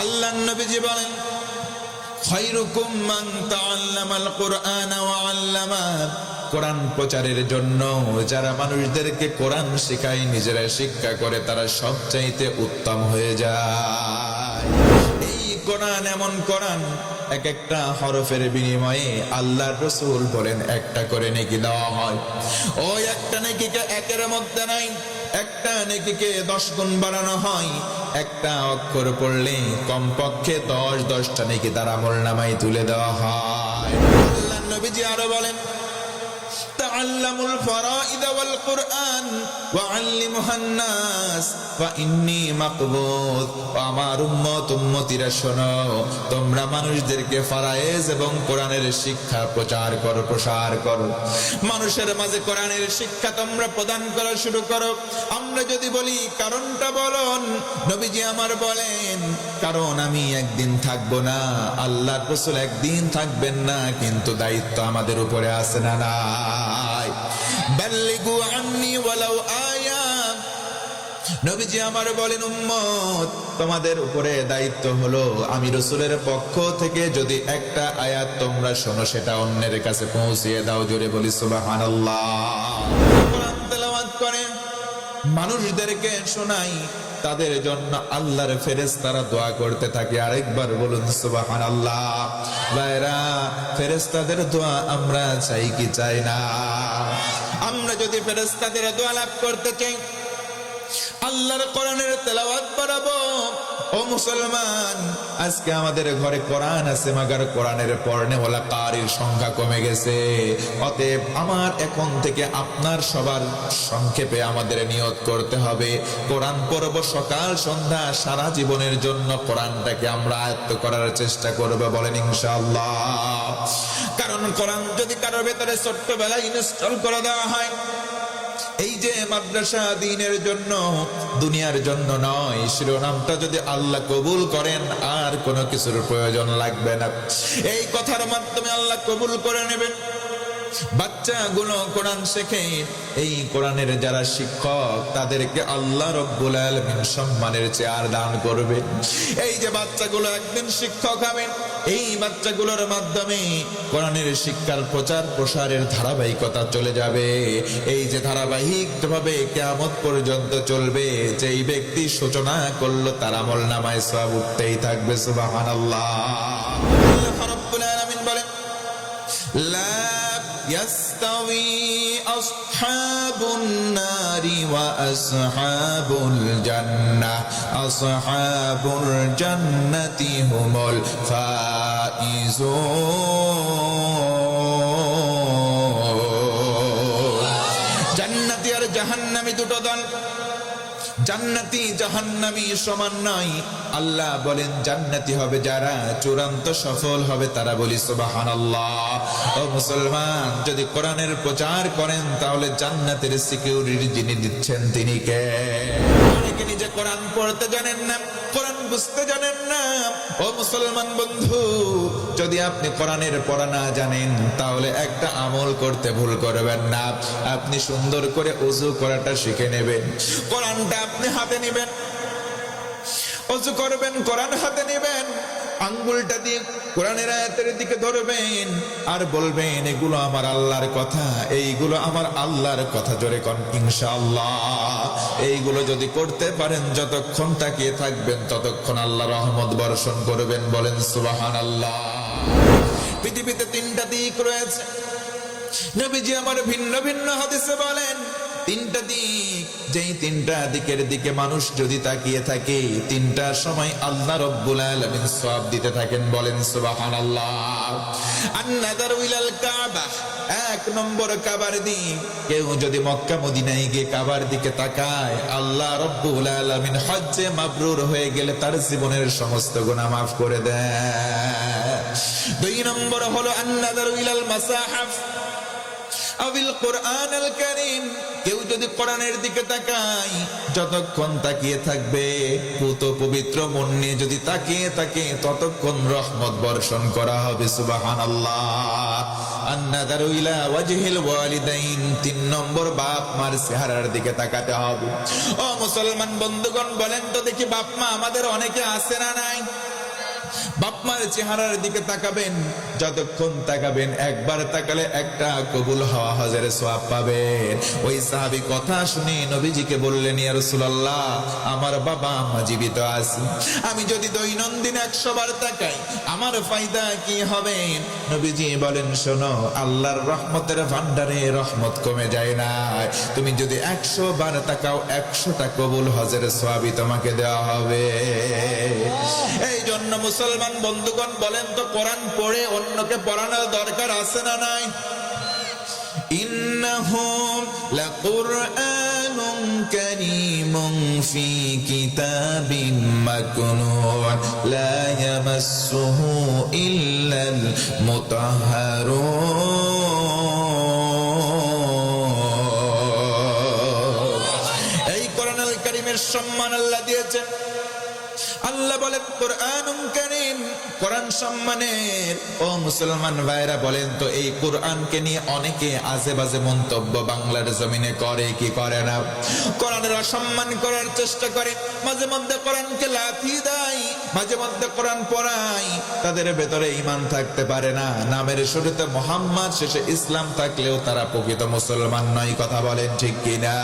আল্লাহর নবীজি বলেন, খায়রুকুম মান তাআল্লামাল কুরআনা ওয়া আল্লামা। কোরআন প্রচারের জন্য যারা মানুষদেরকে কোরআন শেখায়, নিজেরা শিক্ষা করে, তারা সবচাইতে উত্তম হয়ে যায়। এই কোরআন এমন কোরআন, এক একটা হরফের বিনিময়ে আল্লাহর রাসূল বলেন একটা করে নেকি দেওয়া হয়। ওই একটা নেকিকে একের মধ্যে নাই, একটা নেকিকে 10 গুণ বাড়ানো হয়। একটা অক্ষর পড়লে কমপক্ষে 10টা নেকি তার আমলনামায় তুলে দেওয়া হয়। আল্লাহর নবীজি আরো বলেন, তাআল্লামুল ফারাইদ ওয়াল কুরআন ওয়া আল্লিমুহান নাস ফাইন্নী মাকবুদ। আমার উম্মতিরা শোনো, তোমরা মানুষদেরকে ফারায়েজ এবং কোরআনের শিক্ষা প্রসার করো। মানুষের মাঝে কোরআনের শিক্ষা তোমরা প্রদান করা শুরু করো। আমরা যদি বলি কারণটা বলুন, নবীজি আমার বলেন, কারণ আমি একদিন থাকবো না, আল্লাহর রাসূল একদিন থাকবেন না, কিন্তু দায়িত্ব আমাদের উপরে আছে না নাই? বাল্লিগু আন্নী ওয়ালাউ আয়া। নবীজি আমার বলেন, উম্মত তোমাদের উপরে দায়িত্ব হলো, আমি রাসূলের পক্ষ থেকে যদি একটা আয়াত তোমরা শোনো, সেটা অন্যের কাছে পৌঁছিয়ে দাও। জোরে বলি সুবহানাল্লাহ। কোরআন তেলাওয়াত করে মানুষদেরকে শোনাই, তাদের জন্য আল্লাহর ফেরেশতারা দোয়া করতে থাকে। আরেকবার বলুন সুবহানাল্লাহ। ভাইরা, ফেরেশতাদের দোয়া আমরা চাই কি চাই না? আমরা যদি ফেরেশতাদের দোয়া লাভ করতে চাই, আল্লাহর কোরআনের তেলাওয়াত পড়াবো। ও মুসলমান, আজকে আমাদের ঘরে কোরআন আছে, মাগার কোরআনের পড়নেওয়ালা কারির সংখ্যা কমে গেছে। অতএব আমার এখন থেকে আপনার সবার সংক্ষেপে আমাদের নিয়ত করতে হবে, কোরআন পড়ব সকাল সন্ধ্যা, সারা জীবনের জন্য কোরআনটাকে আমরা আয়ত্ত করার চেষ্টা করব। বলেন ইনশাআল্লাহ। কারণ কোরআন যদি কারোর ভেতরে ছোট্টবেলায় ইনস্টল করে দেওয়া হয়, এই যে মাদ্রাসা দ্বীনের জন্য, দুনিয়ার জন্য নয়, শিরোনামটা যদি আল্লাহ কবুল করেন, আর কোনো কিছুর প্রয়োজন লাগবে না। এই কথার মাধ্যমে আল্লাহ কবুল করে নেবেন। বাচ্চাগুলো কোরআন শেখে, এই কোরআনের যারা শিক্ষক, তাদেরকে আল্লাহ রব্বুল আলামিন সম্মানের চেয়ার দান করবেন। এই যে বাচ্চাগুলো একদিন শিক্ষক হবেন, এই বাচ্চাগুলোর মাধ্যমে কোরআনের শিক্ষার প্রচার প্রসারের ধারাবাহিকতা চলে যাবে। এই যে ধারাবাহিকভাবে কিয়ামত পর্যন্ত চলবে, যেই ব্যক্তি সূচনা করলো তার আমলনামায় সওয়াব উঠতেই থাকবে। সুবহানাল্লাহ। আল্লাহ রাব্বুল আলামিন বলেন, লা ইয়াস্তাওয়ি আসহাবুন নারি ওয়া আসহাবুল জান্নাহ, আসহাবুল জান্নাতি হুমুল ফাইজুন। জান্নাতি আর জাহান্নামী দুটো দল। জান্নাতি জাহান্নামী সমান নয়। আল্লাহ বলেন জান্নাতি হবে যারা, চূড়ান্ত সফল হবে তারা। বলি সুবহানাল্লাহ। ও মুসলমান, যদি কোরআনের প্রচার করেন, তাহলে জান্নাতের সিকিউরিটি যিনি দিচ্ছেন তিনি কে? অনেকে নিজে কোরআন পড়তে জানেন না, কোরআন বুঝতে জানেন না। ও মুসলমান বন্ধু, যদি আপনি কোরআনের পড়া না জানেন, তাহলে একটা আমল করতে ভুল করবেন না। আপনি সুন্দর করে ওযু করাটা শিখে নেবেন। কোরআনটা আপনি হাতে নেবেন, ওযু করবেন, কোরআন হাতে নেবেন, আঙ্গুলটা দিয়ে কোরআনের আয়াতের দিকে ধরবেন, আর বলবেন এগুলো আমার আল্লাহর কথা, এইগুলো আমার আল্লাহর কথা। জোরে কোন ইনশাআল্লাহ। এইগুলো যদি করতে পারেন, যতক্ষণ তাকিয়ে থাকবেন, ততক্ষণ আল্লাহ রহমত বর্ষণ করবেন। বলেন সুবহানাল্লাহ। পৃথিবীতে 3টা দিক রয়েছে। নবীজি আমার ভিন্ন ভিন্ন হাদিসে বলেন, 3টা দিক, যেই 3টা দিকের দিকে মানুষ যদি তাকিয়ে থাকে, 3টার সময় আল্লাহ রব্বুল আলামিন সওয়াব দিতে থাকেন। বলেন সুবহানাল্লাহ। আন-নাযারু ইলাল কাবা, 1 নম্বর কাবার দিক। কেউ যদি মক্কা মদিনায় গিয়ে কাবার দিকে তাকায়, আল্লাহ রব্বুল আলামিন হজ্জে মাবরুর হয়ে গেলে তার জীবনের সমস্ত গুনাহ মাফ করে দেন। 2 নম্বর হলো আন-নাযারু ইলাল মাসাহিফ আবিল কোরআন আল কারীম। কেউ যদি কোরআনের দিকে তাকায়, যতক্ষণ তাকিয়ে থাকবে, পুত পবিত্র মন নিয়ে যদি তাকিয়ে থাকে, ততক্ষণ রহমত বর্ষণ করা হবে। সুবহানাল্লাহ। আন-নাযারু ইলা ওয়াজহিল ওয়ালিদাইন, 3 নম্বর বাপ মার চেহারার দিকে তাকাতে হবে। ও মুসলমান বন্ধুগণ, বলেন তো দেখি, বাপ মা আমাদের অনেকে আছে না নাই? বাপ মায়ের চেহারার দিকে তাকাবেন, যতক্ষণ তাকাবেন একবার তাকালে একটা কবুল হওয়া হজের সওয়াব পাবেন। ওই সাহাবী কথা শুনে নবীজিকে বললেন, ইয়া রাসূলুল্লাহ, আমার বাবা মা জীবিত আছে, আমি যদি দৈনন্দিন 100 বার তাকাই আমার ফায়দা কি হবে? নবীজি বলেন, শোনো, আল্লাহর রহমতের ভান্ডারে রহমত কমে যায় না। তুমি যদি 100 বার তাকাও 100টা কবুল হজের সওয়াবই তোমাকে দেওয়া হবে। এই জন্য মুসলমান বন্ধুগণ, বলেন তো, কোরআন পড়ে অন্যকে পড়ানোর দরকার আছে না নাই? ইন্নাহুম লাকুরআনুন কারীমুন ফি কিতাবিম মাকনুন লা ইয়ামাসসুহু ইল্লাল মুতাহহারুন। এই কোরআনুল কারীমের সম্মান আল্লাহ দিয়েছেন। আল্লাহ বলেন কোরআনুন কারীম, কোরআন সম্মানের। ও মুসলমান ভাইরা, বলেন তো, এই কোরআনকে নিয়ে অনেকে আজে বাজে মন্তব্য বাংলার জমিনে করে কি করে না? কোরআনের অসম্মান করার চেষ্টা করে, মাঝে মধ্যে কোরআনকে লাথি দেয়, মাঝে মধ্যে কোরআন পড়ায়। তাদের ভেতরে ঈমান থাকতে পারে না, নামের শুরুতে মুহাম্মদ শেষে ইসলাম থাকলেও তারা প্রকৃত মুসলমান নয়। কথা বলেন ঠিক কিনা?